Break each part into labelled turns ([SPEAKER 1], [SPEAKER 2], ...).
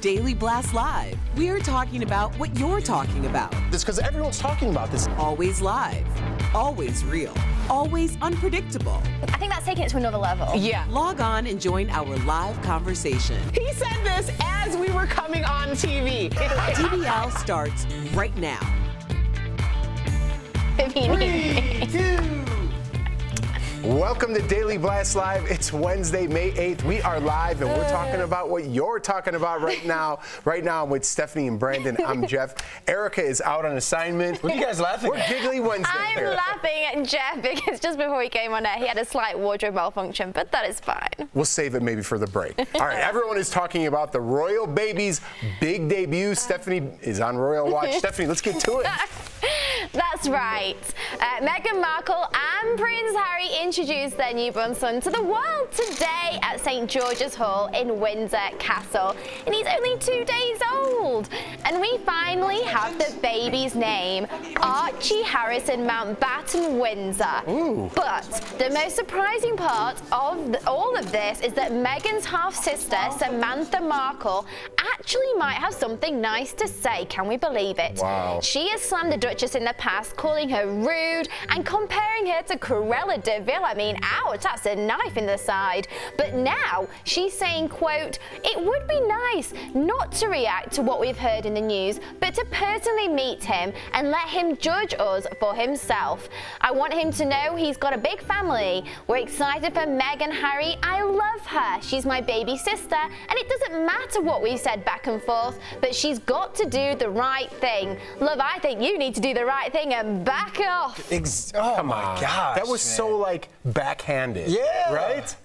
[SPEAKER 1] Daily Blast Live. We're talking about what you're talking about.
[SPEAKER 2] It's because everyone's talking about this.
[SPEAKER 1] Always live, always real, always unpredictable.
[SPEAKER 3] I think that's taking it to another level.
[SPEAKER 1] Yeah. Log on and join our live conversation.
[SPEAKER 4] He said this as we were coming on TV.
[SPEAKER 1] DBL starts right now.
[SPEAKER 3] If you need me.
[SPEAKER 2] Welcome to Daily Blast Live. It's Wednesday, May 8th. We are live and we're talking about what you're talking about right now. Right now I'm with Stephanie and Brandon. I'm Jeff. Erica is out on assignment.
[SPEAKER 5] What are you guys laughing
[SPEAKER 2] We're
[SPEAKER 5] at?
[SPEAKER 2] Giggly Wednesday.
[SPEAKER 3] I'm laughing at Jeff because just before he came on air, he had a slight wardrobe malfunction, but that is fine.
[SPEAKER 2] We'll save it maybe for the break. All right, everyone is talking about the Royal Baby's big debut. Stephanie is on Royal Watch. Stephanie, let's get to it.
[SPEAKER 3] That's right. Meghan Markle and Prince Harry introduced their newborn son to the world today at St. George's Hall in Windsor Castle. And he's only 2 days old. And we finally have the baby's name, Archie Harrison Mountbatten Windsor.
[SPEAKER 2] Ooh.
[SPEAKER 3] But the most surprising part of all of this is that Meghan's half-sister, Samantha Markle, actually might have something nice to say. Can we believe it?
[SPEAKER 2] Wow.
[SPEAKER 3] She has slammed the Duchess in the past, calling her rude and comparing her to Cruella de Vil. I mean, ouch, that's a knife in the side. But now she's saying, quote, "It would be nice not to react to what we've heard in the news, but to personally meet him and let him judge us for himself. I want him to know he's got a big family. We're excited for Meghan, Harry. I love her. She's my baby sister, and it doesn't matter what we've said back and forth, but she's got to do the right thing. Love, I think you need to do the right thing and back off."
[SPEAKER 5] Oh my gosh.
[SPEAKER 2] That was so like backhanded.
[SPEAKER 5] Yeah.
[SPEAKER 2] Right?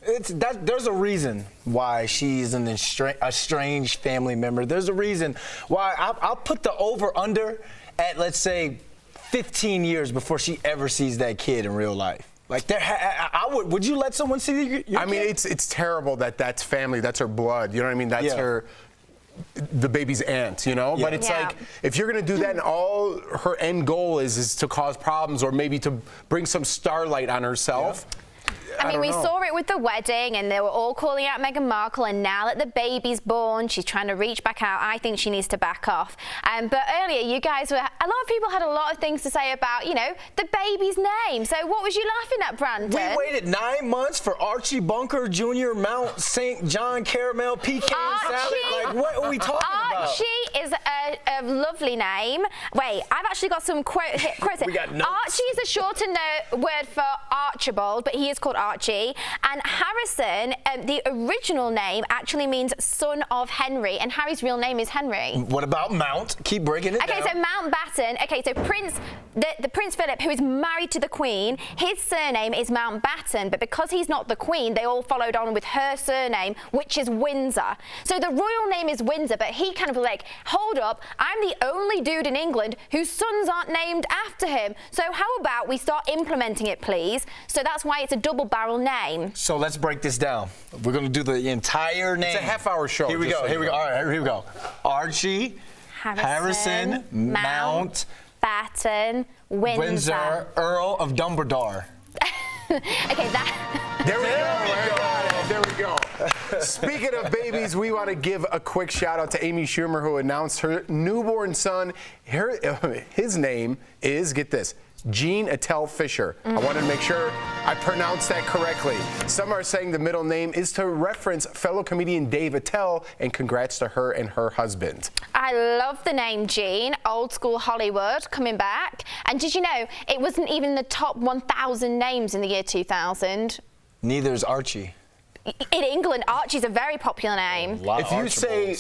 [SPEAKER 5] There's a reason why she's an estranged family member. There's a reason why I'll put the over-under at, let's say, 15 years before she ever sees that kid in real life. Like, would you let someone see your kid?
[SPEAKER 2] I mean, it's terrible that that's family. That's her blood. You know what I mean? That's the baby's aunt, you know?
[SPEAKER 5] Yeah.
[SPEAKER 2] But it's like, if you're going to do that and all her end goal is to cause problems or maybe to bring some starlight on herself.
[SPEAKER 3] I mean, we saw it with the wedding, and they were all calling out Meghan Markle, and now that the baby's born, she's trying to reach back out. I think she needs to back off. But earlier, you guys a lot of people had a lot of things to say about, you know, the baby's name. So what was you laughing at, Brandon?
[SPEAKER 5] We waited 9 months for Archie Bunker Jr. Mount St. John Caramel Pecan Salad. Like, what are we talking about?
[SPEAKER 3] Archie is a lovely name. Wait, I've actually got some quotes.
[SPEAKER 5] We got notes.
[SPEAKER 3] Archie is a shorter word for Archibald, but he is called Archie. And Harrison, the original name actually means son of Henry, and Harry's real name is Henry.
[SPEAKER 5] What about Mount? Keep breaking it down.
[SPEAKER 3] Okay, so Mountbatten. Okay, so the Prince Philip, who is married to the Queen, his surname is Mountbatten, but because he's not the Queen, they all followed on with her surname, which is Windsor. So the royal name is Windsor, but he kind of like, hold up, I'm the only dude in England whose sons aren't named after him. So how about we start implementing it, please? So that's why it's a double-barrel name.
[SPEAKER 5] So let's break this down. We're going to do the entire name.
[SPEAKER 2] It's a half-hour show.
[SPEAKER 5] Here we go. Here we go. All right, here we go. Archie, Harrison,
[SPEAKER 3] Mountbatten, Windsor,
[SPEAKER 5] Earl of Dumbledore.
[SPEAKER 3] Okay, that.
[SPEAKER 2] There we go. Speaking of babies, we want to give a quick shout out to Amy Schumer, who announced her newborn son. His name is, get this, Gene Attell Fisher. I wanted to make sure I pronounced that correctly. Some are saying the middle name is to reference fellow comedian Dave Attell, and congrats to her and her husband.
[SPEAKER 3] I love the name Gene, old school Hollywood coming back. And did you know it wasn't even the top 1,000 names in the year 2000?
[SPEAKER 5] Neither is Archie.
[SPEAKER 3] In England, Archie's a very popular name.
[SPEAKER 2] If you say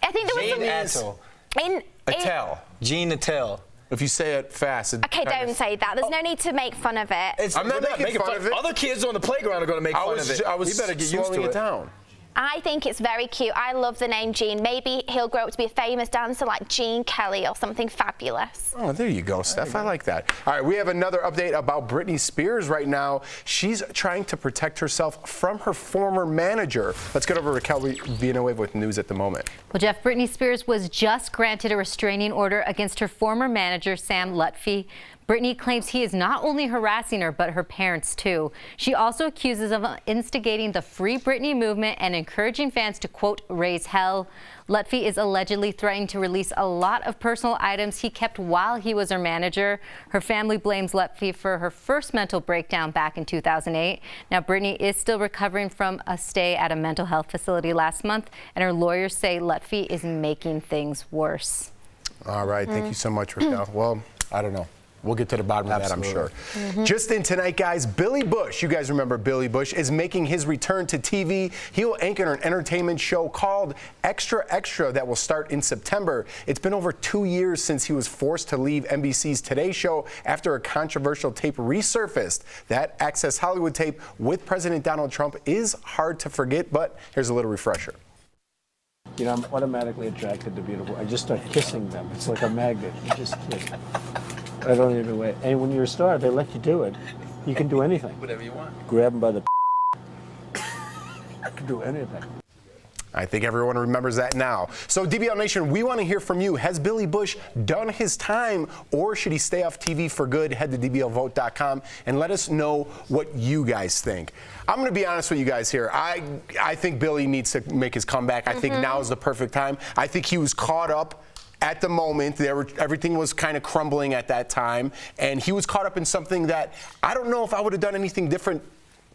[SPEAKER 3] I think there was
[SPEAKER 5] Jean
[SPEAKER 3] some.
[SPEAKER 5] Attel.
[SPEAKER 2] Attell,
[SPEAKER 5] Jean Attel.
[SPEAKER 2] if you say it fast.
[SPEAKER 3] Okay, don't say that. There's no need to make fun of it.
[SPEAKER 2] I'm not making fun of it.
[SPEAKER 5] Other kids on the playground are going to make fun of it.
[SPEAKER 2] I was
[SPEAKER 5] you better get used
[SPEAKER 2] slowing
[SPEAKER 5] to
[SPEAKER 2] it down.
[SPEAKER 3] I think it's very cute. I love the name Gene. Maybe he'll grow up to be a famous dancer like Gene Kelly or something fabulous.
[SPEAKER 2] Oh, there you go, Steph. I like that. All right, we have another update about Britney Spears right now. She's trying to protect herself from her former manager. Let's get over to Kelly Villanueva with news at the moment.
[SPEAKER 6] Well, Jeff, Britney Spears was just granted a restraining order against her former manager, Sam Lutfi. Britney claims he is not only harassing her, but her parents, too. She also accuses of instigating the Free Britney movement and encouraging fans to, quote, raise hell. Lutfi is allegedly threatening to release a lot of personal items he kept while he was her manager. Her family blames Lutfi for her first mental breakdown back in 2008. Now, Britney is still recovering from a stay at a mental health facility last month, and her lawyers say Lutfi is making things worse.
[SPEAKER 2] All right, thank you so much, Raquel. Well, I don't know. We'll get to the bottom of that, I'm sure. Just in tonight, guys, Billy Bush, you guys remember Billy Bush, is making his return to TV. He will anchor an entertainment show called Extra Extra that will start in September. It's been over 2 years since he was forced to leave NBC's Today Show after a controversial tape resurfaced. That Access Hollywood tape with President Donald Trump is hard to forget, but here's a little refresher.
[SPEAKER 7] You know, I'm automatically attracted to beautiful. I just start kissing them. It's like a magnet. You just kiss. I don't even wait. And when you're a star, they let you do it. You can do anything.
[SPEAKER 5] Whatever you want.
[SPEAKER 7] Grab them by the I can do anything.
[SPEAKER 2] I think everyone remembers that now. So, DBL Nation, we want to hear from you. Has Billy Bush done his time, or should he stay off TV for good? Head to dblvote.com and let us know what you guys think. I'm going to be honest with you guys here. I think Billy needs to make his comeback. I think now is the perfect time. I think he was caught up at the moment. Everything was kind of crumbling at that time, and he was caught up in something that I don't know if I would have done anything different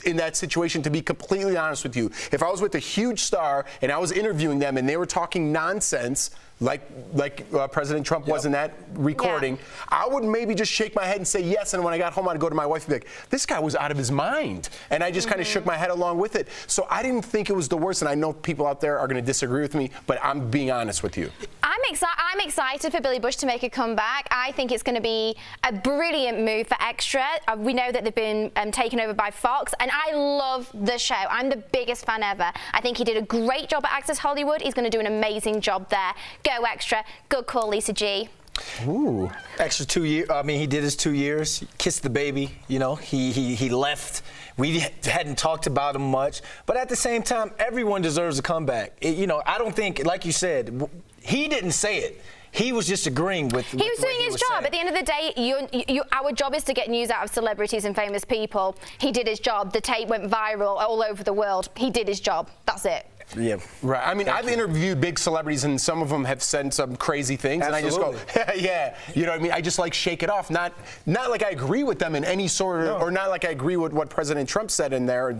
[SPEAKER 2] in that situation, to be completely honest with you. If I was with a huge star and I was interviewing them and they were talking nonsense, like President Trump was in that recording, I would maybe just shake my head and say yes, and when I got home, I'd go to my wife and be like, this guy was out of his mind. And I just kind of shook my head along with it. So I didn't think it was the worst, and I know people out there are going to disagree with me, but I'm being honest with you.
[SPEAKER 3] I'm excited for Billy Bush to make a comeback. I think it's going to be a brilliant move for Extra. We know that they've been taken over by Fox, and I love the show. I'm the biggest fan ever. I think he did a great job at Access Hollywood. He's going to do an amazing job there. Go Extra. Good call, Lisa G.
[SPEAKER 5] Ooh. Extra 2 years. I mean, he did his 2 years. Kissed the baby. You know, he left. We hadn't talked about him much, but at the same time, everyone deserves a comeback. You know, I don't think, like you said, he didn't say it. He was just agreeing with.
[SPEAKER 3] He was doing his job. At the end of the day, our job is to get news out of celebrities and famous people. He did his job. The tape went viral all over the world. He did his job. That's it.
[SPEAKER 5] Yeah.
[SPEAKER 2] Right. I mean, I've interviewed big celebrities, and some of them have said some crazy things,
[SPEAKER 5] Absolutely.
[SPEAKER 2] and I just go, yeah. You know what I mean? I just like shake it off. Not like I agree with them in any sort of, or not like I agree with what President Trump said in there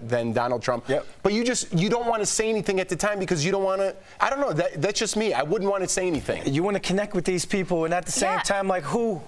[SPEAKER 2] than Donald Trump.
[SPEAKER 5] Yep.
[SPEAKER 2] But you don't want to say anything at the time because you don't want to. I don't know. That's just me. I wouldn't want to say anything.
[SPEAKER 5] You want to connect with these people, and at the same time, like who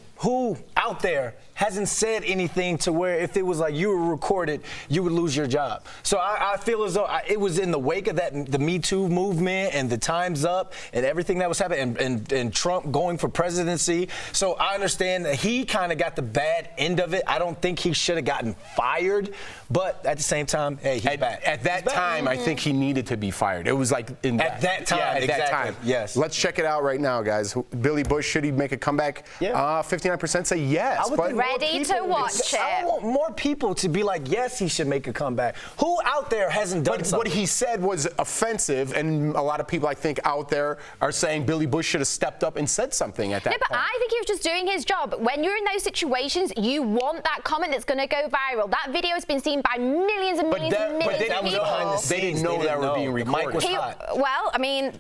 [SPEAKER 5] out there hasn't said anything to where if it was like you were recorded, you would lose your job. So I feel as though it was in the wake of that, the Me Too movement and the Time's Up and everything that was happening, and Trump going for presidency. So I understand that he kind of got the bad end of it. I don't think he should have gotten fired, but at the same time, hey, he's back.
[SPEAKER 2] At that time, I think he needed to be fired. It was like in
[SPEAKER 5] at that time.
[SPEAKER 2] Yeah, at
[SPEAKER 5] exactly.
[SPEAKER 2] that time.
[SPEAKER 5] Yes.
[SPEAKER 2] Let's check it out right now, guys. Billy Bush, should he make a comeback?
[SPEAKER 5] Yeah.
[SPEAKER 2] 59% say yes.
[SPEAKER 3] Ready to watch
[SPEAKER 5] I
[SPEAKER 3] it.
[SPEAKER 5] want more people to be like, yes, he should make a comeback. Who out there hasn't done something?
[SPEAKER 2] What he said was offensive, and a lot of people, I think, out there are saying Billy Bush should have stepped up and said something at that point.
[SPEAKER 3] But I think he was just doing his job. When you're in those situations, you want that comment that's going to go viral. That video has been seen by millions and millions and millions of people.
[SPEAKER 2] They didn't know that were being recorded.
[SPEAKER 5] Mike was hot.
[SPEAKER 3] Well, I mean,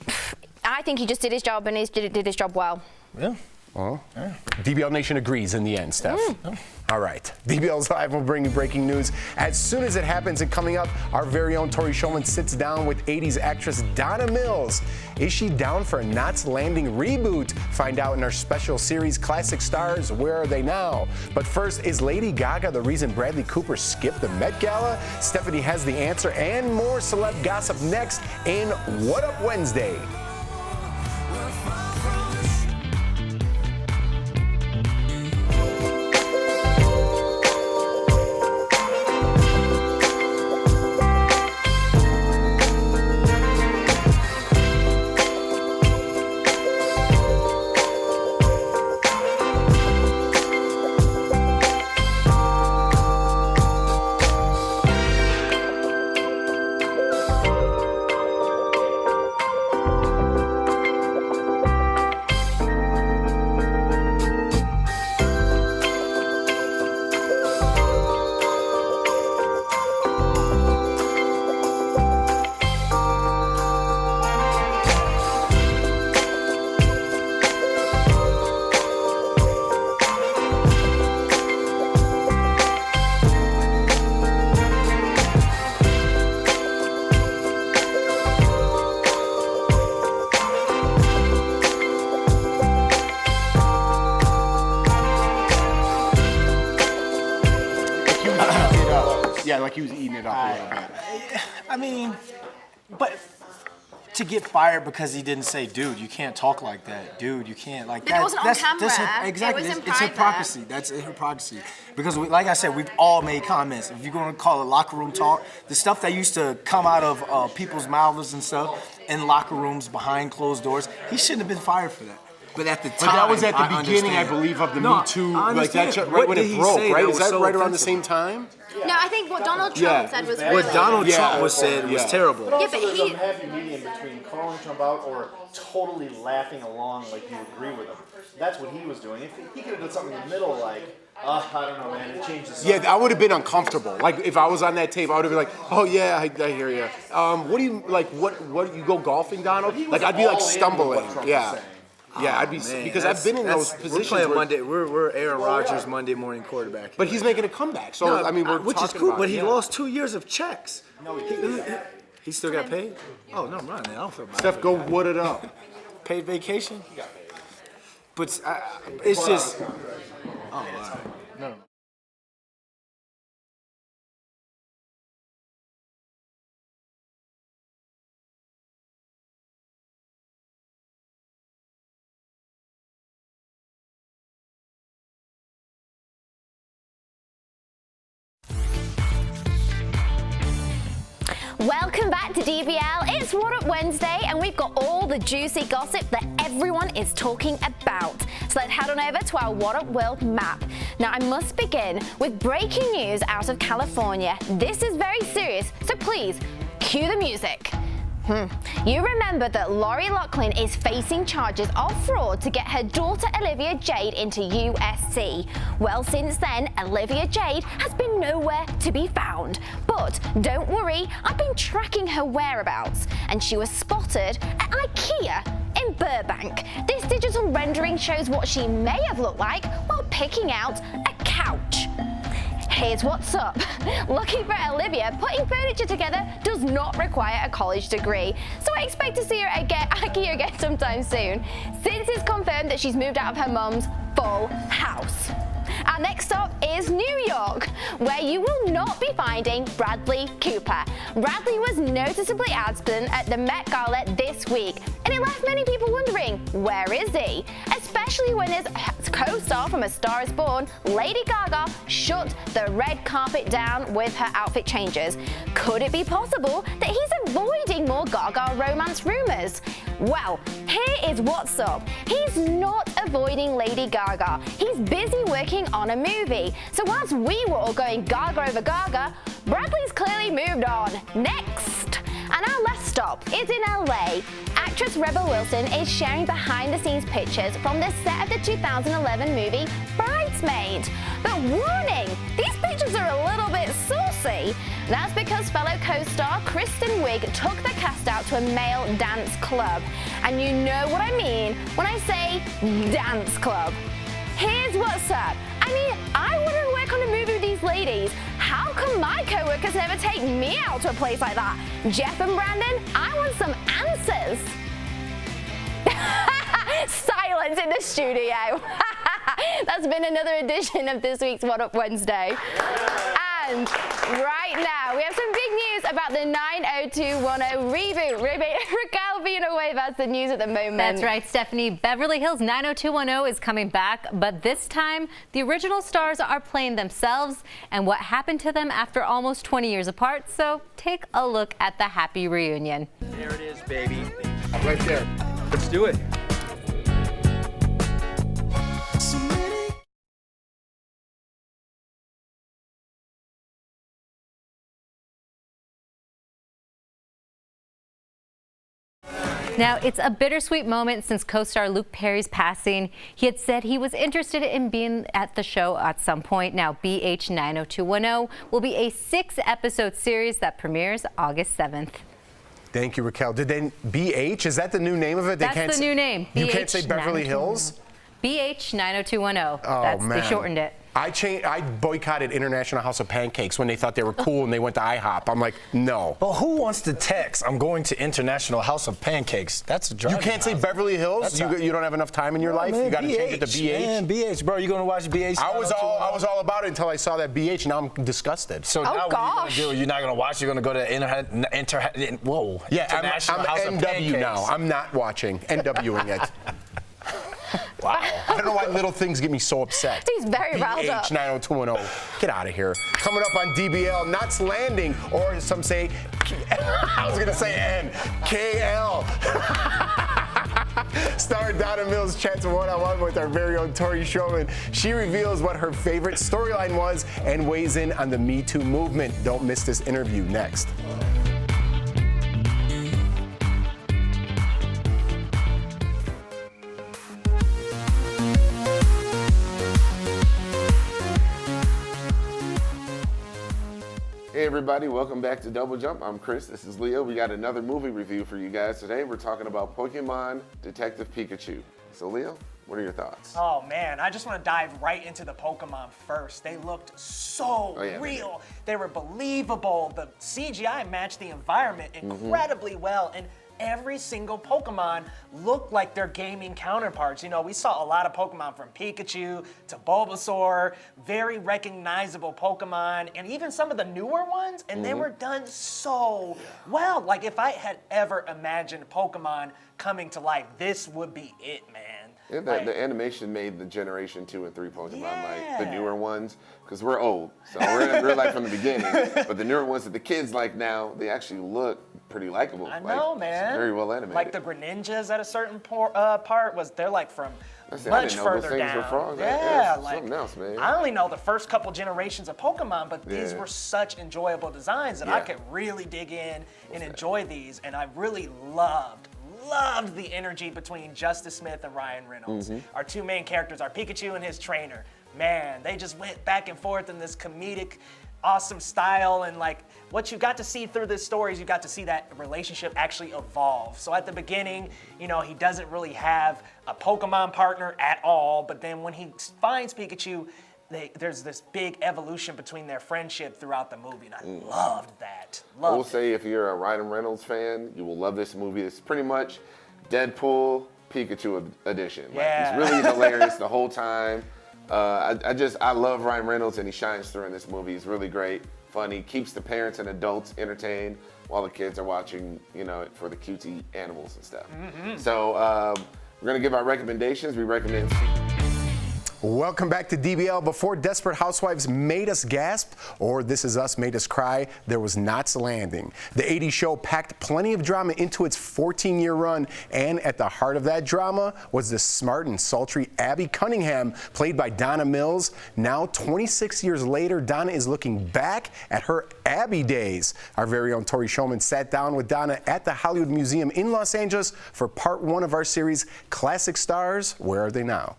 [SPEAKER 3] I think he just did his job, and he did his job well.
[SPEAKER 5] Yeah.
[SPEAKER 2] DBL Nation agrees in the end, Steph. All right. DBL's Live will bring you breaking news as soon as it happens. And coming up, our very own Tori Shulman sits down with 80s actress Donna Mills. Is she down for a Knots Landing reboot? Find out in our special series, Classic Stars, Where Are They Now? But first, is Lady Gaga the reason Bradley Cooper skipped the Met Gala? Stephanie has the answer and more celeb gossip next in What Up Wednesday. Yeah, like he was eating it up a little bit.
[SPEAKER 5] I mean, but to get fired because he didn't say, dude, you can't talk like that. Dude, you can't. Like,
[SPEAKER 3] But it wasn't on camera.
[SPEAKER 5] Exactly.
[SPEAKER 3] It was in
[SPEAKER 5] it's
[SPEAKER 3] private.
[SPEAKER 5] hypocrisy. That's hypocrisy. Because, like I said, we've all made comments. If you're going to call it locker room talk, the stuff that used to come out of people's mouths and stuff in locker rooms behind closed doors, he shouldn't have been fired for that. But at the time,
[SPEAKER 2] But that was at the
[SPEAKER 5] I
[SPEAKER 2] beginning, I
[SPEAKER 5] understand.
[SPEAKER 2] believe, of the
[SPEAKER 5] No,
[SPEAKER 2] Me Too,
[SPEAKER 5] I
[SPEAKER 2] like that,
[SPEAKER 5] understand.
[SPEAKER 2] right
[SPEAKER 5] What
[SPEAKER 2] when
[SPEAKER 5] did
[SPEAKER 2] it
[SPEAKER 5] he
[SPEAKER 2] broke,
[SPEAKER 5] say
[SPEAKER 2] right?
[SPEAKER 5] that
[SPEAKER 2] Is
[SPEAKER 5] was
[SPEAKER 2] that
[SPEAKER 5] so
[SPEAKER 2] right around the
[SPEAKER 5] offensive?
[SPEAKER 2] same time?
[SPEAKER 3] No, I think what Donald Trump said was really...
[SPEAKER 5] What Donald
[SPEAKER 2] Yeah.
[SPEAKER 5] Trump was said was terrible.
[SPEAKER 3] Yeah, but
[SPEAKER 8] There's
[SPEAKER 3] he...
[SPEAKER 8] a happy medium between calling Trump out or totally laughing along like you agree with him. That's what he was doing. If he could have done something in the middle, like, I don't know, man, it changed the subject.
[SPEAKER 2] Yeah, I would have been uncomfortable. Like if I was on that tape, I would have been like, "Oh yeah, I hear you." What do you like? What you go golfing, Donald?
[SPEAKER 8] He was
[SPEAKER 2] Like I'd be like
[SPEAKER 8] all in with
[SPEAKER 2] stumbling.
[SPEAKER 8] what Trump was
[SPEAKER 2] yeah,
[SPEAKER 8] saying.
[SPEAKER 2] yeah, I'd be
[SPEAKER 5] Man,
[SPEAKER 2] because I've been in those
[SPEAKER 5] we're
[SPEAKER 2] positions.
[SPEAKER 5] playing
[SPEAKER 2] where-
[SPEAKER 5] Monday. We're Aaron Rodgers Monday morning quarterback.
[SPEAKER 2] But he's making a comeback. So
[SPEAKER 5] No,
[SPEAKER 2] I mean, we're
[SPEAKER 5] which is
[SPEAKER 2] talking
[SPEAKER 5] cool.
[SPEAKER 2] about
[SPEAKER 5] But
[SPEAKER 2] it,
[SPEAKER 5] he
[SPEAKER 2] yeah.
[SPEAKER 5] lost 2 years of checks. No, he still got paid. Oh no, man, I don't feel bad.
[SPEAKER 2] Steph, go wood it up.
[SPEAKER 5] Paid vacation. But it's just. Oh wow. No.
[SPEAKER 3] Welcome back to DBL. It's What Up Wednesday, and we've got all the juicy gossip that everyone is talking about. So let's head on over to our What Up World map. Now, I must begin with breaking news out of California. This is very serious, so please, cue the music. You remember that Lori Loughlin is facing charges of fraud to get her daughter Olivia Jade into USC. Well, since then, Olivia Jade has been nowhere to be found. But don't worry, I've been tracking her whereabouts, and she was spotted at IKEA in Burbank. This digital rendering shows what she may have looked like while picking out a couch. Here's what's up. Lucky for Olivia, putting furniture together does not require a college degree, so I expect to see her at IKEA again sometime soon, since it's confirmed that she's moved out of her mum's full house. Our next stop is New York, where you will not be finding Bradley Cooper. Bradley was noticeably absent at the Met Gala this week, and it left many people wondering, where is he? Especially when his co-star from A Star Is Born, Lady Gaga, shut the red carpet down with her outfit changes. Could it be possible that he's avoiding more Gaga romance rumors? Well, here is what's up. He's not avoiding Lady Gaga. He's busy working on a movie. So whilst we were all going Gaga over Gaga, Bradley's clearly moved on. Next! And our last stop stop is in LA. Actress Rebel Wilson is sharing behind-the-scenes pictures from the set of the 2011 movie Bridesmaids. But warning, these pictures are a little bit saucy. That's because fellow co-star Kristen Wiig took the cast out to a male dance club. And you know what I mean when I say dance club. Here's what's up. I mean, I wouldn't work on a movie with these ladies. How come my co-workers never take me out to a place like that? Jeff and Brandon, I want some answers. Silence in the studio. That's been another edition of this week's What Up Wednesday. And right now, we have some big news about the 90210 reboot. Raquel being away, that's the news at the moment.
[SPEAKER 6] That's right, Stephanie. Beverly Hills 90210 is coming back, but this time, the original stars are playing themselves and what happened to them after almost 20 years apart. So take a look at the happy reunion.
[SPEAKER 9] There it is, baby.
[SPEAKER 2] Right there.
[SPEAKER 9] Let's do it.
[SPEAKER 6] Now, it's a bittersweet moment since co-star Luke Perry's passing. He had said he was interested in being at the show at some point. Now, BH 90210 will be a 6-episode series that premieres August 7th.
[SPEAKER 2] Thank you, Raquel. Did they BH? Is that the new name of it?
[SPEAKER 6] That's the new name.
[SPEAKER 2] You can't say
[SPEAKER 6] BH
[SPEAKER 2] Beverly Hills?
[SPEAKER 6] BH 90210.
[SPEAKER 2] Oh, man.
[SPEAKER 6] They shortened it.
[SPEAKER 2] I boycotted International House of Pancakes when they thought they were cool and they went to IHOP. I'm like, no.
[SPEAKER 5] But who wants to text, I'm going to International House of Pancakes? That's a drive.
[SPEAKER 2] You can't say Beverly Hills? You don't have enough time in your life?
[SPEAKER 5] Man,
[SPEAKER 2] you got to
[SPEAKER 5] BH,
[SPEAKER 2] change it to BH?
[SPEAKER 5] Man, BH, bro, you going to watch BH?
[SPEAKER 2] I was all about it until I saw that BH. Now I'm disgusted.
[SPEAKER 5] So now what are you going to do? You're not going to watch? You're going to go to International House of
[SPEAKER 2] NW
[SPEAKER 5] Pancakes.
[SPEAKER 2] now. I'm not watching. NWing it.
[SPEAKER 5] Wow.
[SPEAKER 2] I don't know why little things get me so upset.
[SPEAKER 3] He's very riled up.
[SPEAKER 2] BH 90210. Get out of here. Coming up on DBL, Knots Landing, or some say, I was going to say N, KL. Star Donna Mills chats one-on-one with our very own Tori Showman. She reveals what her favorite storyline was and weighs in on the Me Too movement. Don't miss this interview next.
[SPEAKER 10] Hey everybody, welcome back to Double Jump. I'm Chris, this is Leo. We got another movie review for you guys today. We're talking about Pokemon Detective Pikachu. So Leo, what are your thoughts?
[SPEAKER 11] Oh man, I just want to dive right into the Pokemon first. They looked so real. They were believable. The CGI matched the environment incredibly well, and every single Pokemon looked like their gaming counterparts. You know, we saw a lot of Pokemon from Pikachu to Bulbasaur, very recognizable Pokemon, and even some of the newer ones, and they were done so well. Like if I had ever imagined Pokemon coming to life, this would be it, man.
[SPEAKER 10] Yeah, the animation made the Generation 2 and 3 Pokemon, like the newer ones, because we're old, so we're like from the beginning. But the newer ones that the kids like now, they actually look pretty likable.
[SPEAKER 11] I know,
[SPEAKER 10] like,
[SPEAKER 11] man.
[SPEAKER 10] Very well animated.
[SPEAKER 11] Like the Greninjas at a certain part they're like from much further down.
[SPEAKER 10] Were frogs.
[SPEAKER 11] Yeah,
[SPEAKER 10] like something else, man.
[SPEAKER 11] I only know the first couple generations of Pokemon, but these were such enjoyable designs that I could really dig in and enjoy these, and I really loved the energy between Justice Smith and Ryan Reynolds. Our two main characters are Pikachu and his trainer. Man, they just went back and forth in this comedic, awesome style, and like what you got to see through this story is you got to see that relationship actually evolve. So at the beginning, you know, he doesn't really have a Pokemon partner at all, but then when he finds Pikachu, there's this big evolution between their friendship throughout the movie, and I loved that.
[SPEAKER 10] I will say, if you're a Ryan Reynolds fan, you will love this movie. It's pretty much Deadpool Pikachu edition. Like, he's really hilarious the whole time. I love Ryan Reynolds, and he shines through in this movie. He's really great, funny, keeps the parents and adults entertained while the kids are watching, you know, for the cutesy animals and stuff. So we're gonna give our recommendations. We recommend.
[SPEAKER 2] Welcome back to DBL. Before Desperate Housewives made us gasp or This Is Us made us cry, there was Knots Landing. The 80s show packed plenty of drama into its 14-year run, and at the heart of that drama was the smart and sultry Abby Cunningham, played by Donna Mills. Now, 26 years later, Donna is looking back at her Abby days. Our very own Tori Shulman sat down with Donna at the Hollywood Museum in Los Angeles for part 1 of our series, Classic Stars, Where Are They Now?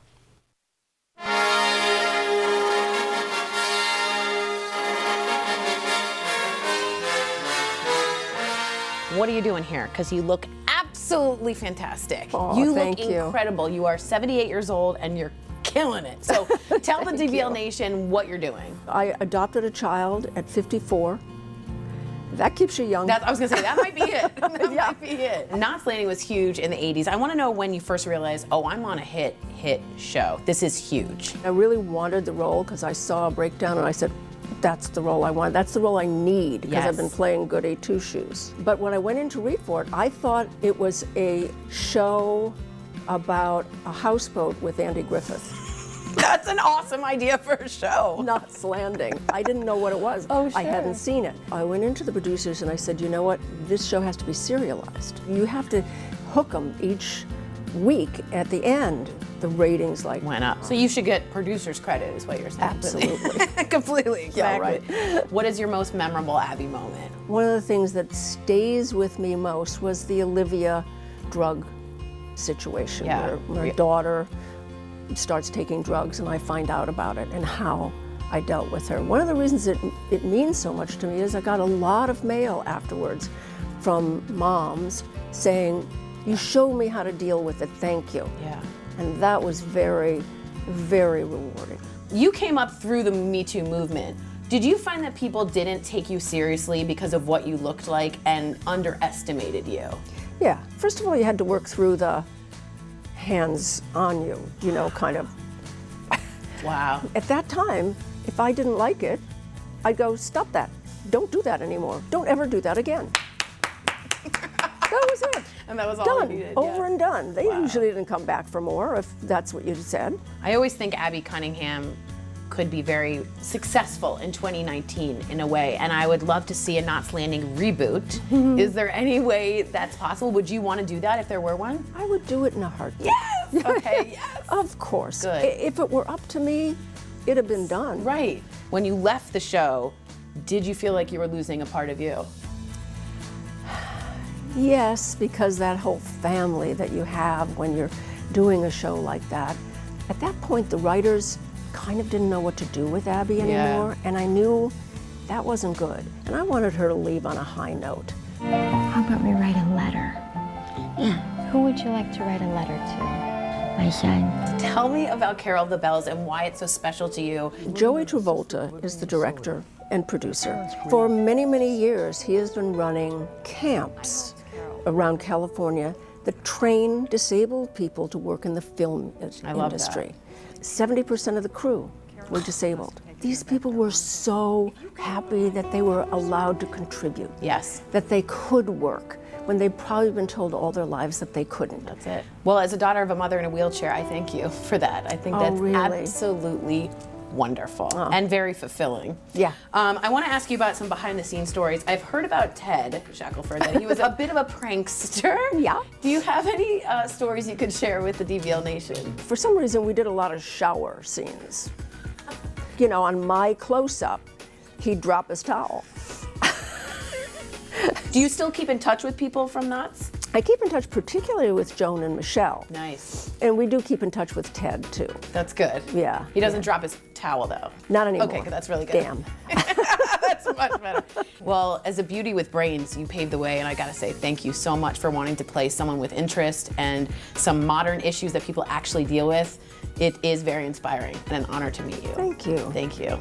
[SPEAKER 4] What are you doing here? Because you look absolutely fantastic.
[SPEAKER 12] Oh,
[SPEAKER 4] you
[SPEAKER 12] thank
[SPEAKER 4] look
[SPEAKER 12] you.
[SPEAKER 4] incredible. You are 78 years old and you're killing it. So tell the DBL Nation what you're doing.
[SPEAKER 12] I adopted a child at 54. That keeps you young.
[SPEAKER 4] I was gonna say, that might be it. That
[SPEAKER 12] Yeah.
[SPEAKER 4] might be it. Knots Landing was huge in the 80s. I wanna know when you first realized, oh, I'm on a hit show. This is huge.
[SPEAKER 12] I really wanted the role because I saw a breakdown and I said, that's the role I want. That's the role I need because I've been
[SPEAKER 4] Yes.
[SPEAKER 12] playing Goody Two-Shoes. But when I went in to read for it, I thought it was a show about a houseboat with Andy Griffith.
[SPEAKER 4] That's an awesome idea for a show.
[SPEAKER 12] Knots Landing. I didn't know what it was.
[SPEAKER 4] Oh,
[SPEAKER 12] I
[SPEAKER 4] sure.
[SPEAKER 12] hadn't seen it. I went into the producers and I said, you know what? This show has to be serialized. You have to hook them each week at the end. The ratings
[SPEAKER 4] Went up. So you should get producer's credit is what you're saying.
[SPEAKER 12] Absolutely.
[SPEAKER 4] Completely.
[SPEAKER 12] Yeah,
[SPEAKER 4] Exactly. What is your most memorable Abby moment?
[SPEAKER 12] One of the things that stays with me most was the Olivia drug situation,
[SPEAKER 4] Yeah.
[SPEAKER 12] where my daughter starts taking drugs and I find out about it and how I dealt with her. One of the reasons it means so much to me is I got a lot of mail afterwards from moms saying, you showed me how to deal with it, thank you.
[SPEAKER 4] Yeah.
[SPEAKER 12] And that was very, very rewarding.
[SPEAKER 4] You came up through the Me Too movement. Did you find that people didn't take you seriously because of what you looked like and underestimated you?
[SPEAKER 12] Yeah, first of all, you had to work through the hands on you, you know, kind of.
[SPEAKER 4] Wow.
[SPEAKER 12] At that time, if I didn't like it, I'd go, stop that. Don't do that anymore. Don't ever do that again. That was it.
[SPEAKER 4] And that was all
[SPEAKER 12] Done.
[SPEAKER 4] you needed.
[SPEAKER 12] Over
[SPEAKER 4] yeah.
[SPEAKER 12] and done. They usually didn't come back for more if that's what you said.
[SPEAKER 4] I always think Abby Cunningham could be very successful in 2019 in a way, and I would love to see a Knots Landing reboot. Is there any way that's possible? Would you want to do that if there were one?
[SPEAKER 12] I would do it in a heartbeat.
[SPEAKER 4] Yes! Okay, yes.
[SPEAKER 12] Of course.
[SPEAKER 4] Good.
[SPEAKER 12] If it were up to me, it'd have been done.
[SPEAKER 4] Right. When you left the show, did you feel like you were losing a part of you?
[SPEAKER 12] Yes, because that whole family that you have when you're doing a show like that, at that point the writers kind of didn't know what to do with Abby anymore, and I knew that wasn't good. And I wanted her to leave on a high note.
[SPEAKER 13] How about we write a letter? Yeah. Who would you like to write a letter to? My son.
[SPEAKER 4] Tell me about Carol of the Bells and why it's so special to you.
[SPEAKER 12] Joey Travolta is the director and producer. For many, many years, he has been running camps around California that train disabled people to work in the film industry. 70% of the crew were disabled. These people were so happy that they were allowed to contribute.
[SPEAKER 4] Yes.
[SPEAKER 12] That they could work when they'd probably been told all their lives that they couldn't.
[SPEAKER 4] That's it. Well, as a daughter of a mother in a wheelchair, I thank you for that. I think
[SPEAKER 12] Oh,
[SPEAKER 4] that's
[SPEAKER 12] really?
[SPEAKER 4] absolutely wonderful and very fulfilling.
[SPEAKER 12] Yeah.
[SPEAKER 4] I want to ask you about some behind-the-scenes stories. I've heard about Ted Shackelford, that he was a bit of a prankster.
[SPEAKER 12] Yeah.
[SPEAKER 4] Do you have any stories you could share with the DBL Nation?
[SPEAKER 12] For some reason, we did a lot of shower scenes. You know, on my close-up, he'd drop his towel.
[SPEAKER 4] Do you still keep in touch with people from Knots?
[SPEAKER 12] I keep in touch particularly with Joan and Michelle.
[SPEAKER 4] Nice.
[SPEAKER 12] And we do keep in touch with Ted, too.
[SPEAKER 4] That's good.
[SPEAKER 12] Yeah.
[SPEAKER 4] He doesn't drop his towel, though.
[SPEAKER 12] Not anymore.
[SPEAKER 4] Okay, that's really good.
[SPEAKER 12] Damn.
[SPEAKER 4] That's much better. Well, as a beauty with brains, you paved the way, and I gotta say thank you so much for wanting to play someone with interest and some modern issues that people actually deal with. It is very inspiring and an honor to meet you.
[SPEAKER 12] Thank you.
[SPEAKER 4] Thank you.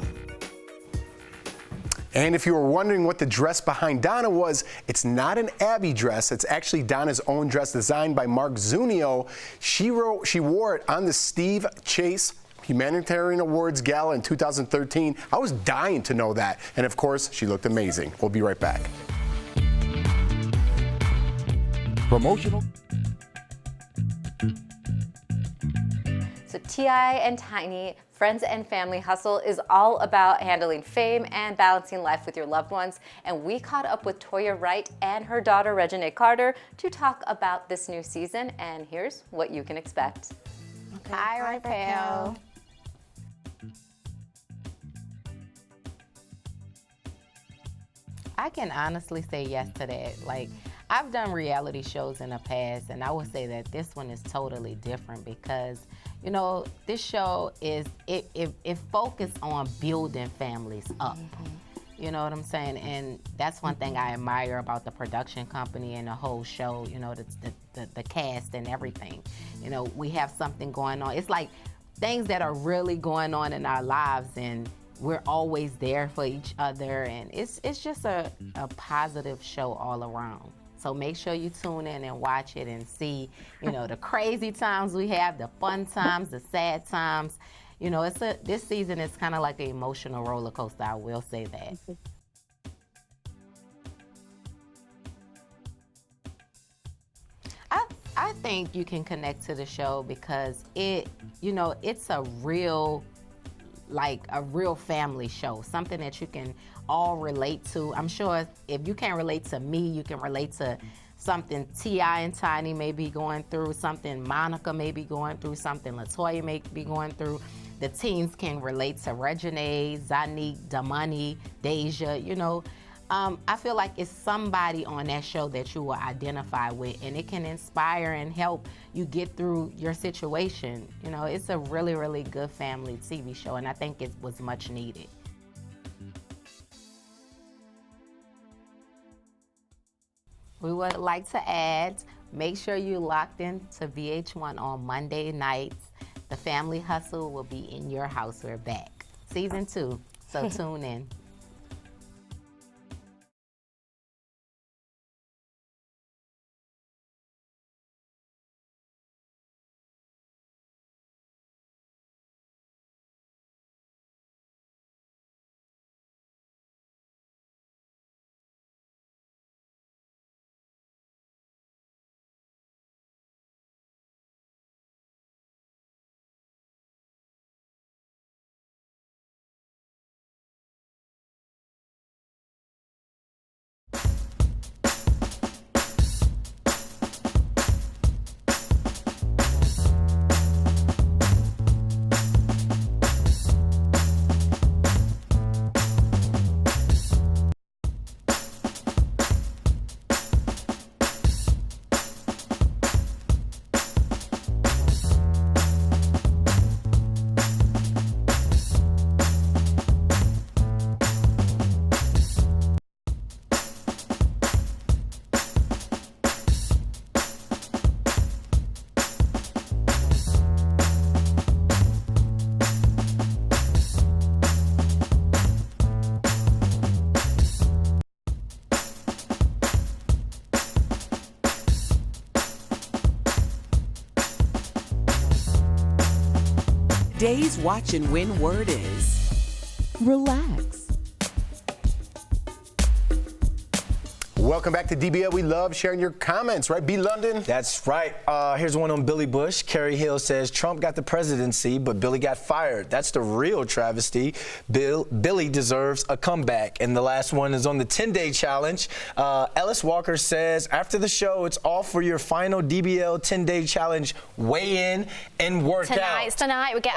[SPEAKER 2] And if you were wondering what the dress behind Donna was, it's not an Abby dress. It's actually Donna's own dress designed by Mark Zunio. She wore it on the Steve Chase Humanitarian Awards Gala in 2013. I was dying to know that. And of course, she looked amazing. We'll be right back.
[SPEAKER 14] Promotional.
[SPEAKER 6] So T.I. and Tiny, Friends and Family Hustle, is all about handling fame and balancing life with your loved ones. And we caught up with Toya Wright and her daughter, Reginae Carter, to talk about this new season. And here's what you can expect.
[SPEAKER 14] Okay. Hi, Raquel.
[SPEAKER 15] I can honestly say yes to that. Like, I've done reality shows in the past, and I would say that this one is totally different because, you know, this show is, it focused on building families up. You know what I'm saying? And that's one thing I admire about the production company and the whole show, you know, the cast and everything. You know, we have something going on. It's like things that are really going on in our lives, and we're always there for each other, and it's just a positive show all around. So make sure you tune in and watch it and see, you know, the crazy times we have, the fun times, the sad times. You know, this season is kind of like an emotional roller coaster, I will say that. I think you can connect to the show because it's a real family show, something that you can all relate to. I'm sure if you can't relate to me, you can relate to something T.I. and Tiny may be going through, something Monica may be going through, something LaToya may be going through. The teens can relate to Reginae, Zanique, Damani, Deja, you know. I feel like it's somebody on that show that you will identify with, and it can inspire and help you get through your situation. You know, it's a really, really good family TV show, and I think it was much needed. We would like to add, make sure you locked in to VH1 on Monday nights. The Family Hustle will be in your house. We're back. Season 2, so tune in.
[SPEAKER 1] Today's Watch and Win word is relax.
[SPEAKER 2] Welcome back to DBL. We love sharing your comments, right, B. London?
[SPEAKER 5] That's right. Here's one on Billy Bush. Kerry Hill says, Trump got the presidency, but Billy got fired. That's the real travesty. Billy deserves a comeback. And the last one is on the 10-day challenge. Ellis Walker says, after the show, it's all for your final DBL 10-day challenge weigh-in and workout.
[SPEAKER 3] Tonight we get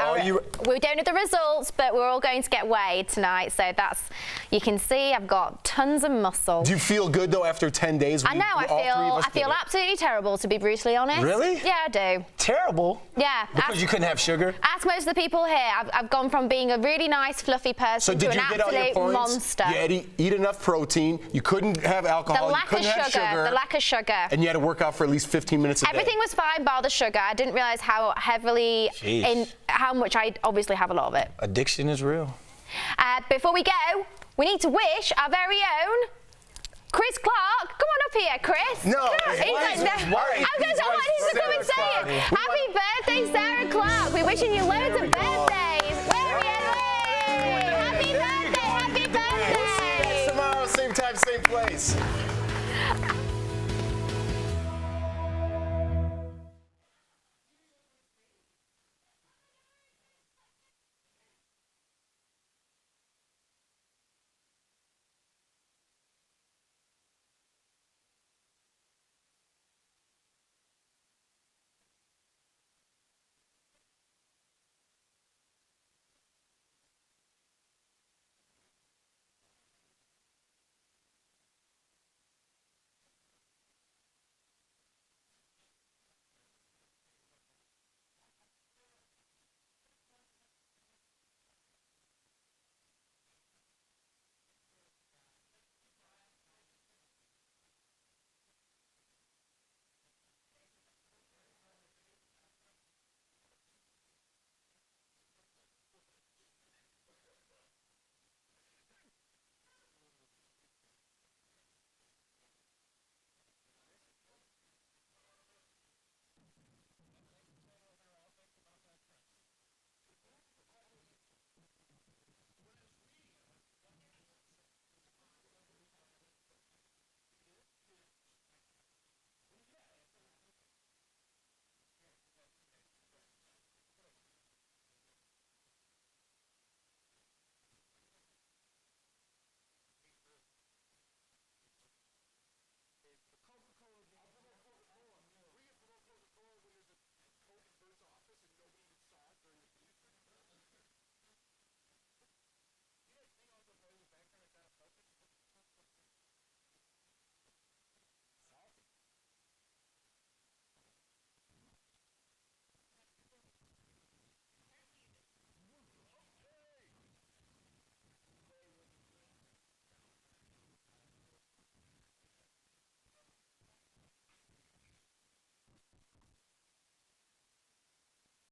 [SPEAKER 3] we don't know the results, but we're all going to get weighed tonight. So that's, you can see I've got tons of muscle.
[SPEAKER 2] Do you feel good though after 10 days?
[SPEAKER 3] I know. I feel absolutely terrible, to be brutally honest.
[SPEAKER 5] Really?
[SPEAKER 3] Yeah, I do.
[SPEAKER 5] Terrible?
[SPEAKER 3] Yeah.
[SPEAKER 5] Because you couldn't have sugar?
[SPEAKER 3] Ask most of the people here. I've gone from being a really nice, fluffy person to an absolute monster.
[SPEAKER 2] You had to eat enough protein. You couldn't have alcohol.
[SPEAKER 3] The lack of sugar. The lack of sugar.
[SPEAKER 2] And you had to work out for at least 15 minutes a day.
[SPEAKER 3] Everything was fine bar the sugar. I didn't realize how heavily, how much I obviously have a lot of it.
[SPEAKER 5] Addiction is real.
[SPEAKER 3] Before we go, we need to wish our very own Chris Clark. Come on up here, Chris.
[SPEAKER 2] No.
[SPEAKER 3] I'm going to tell him to come and say it. Happy birthday, Sarah Clark. We're wishing you loads of birthdays. Happy birthday. Happy birthday.
[SPEAKER 2] We'll see you guys tomorrow, same time, same place.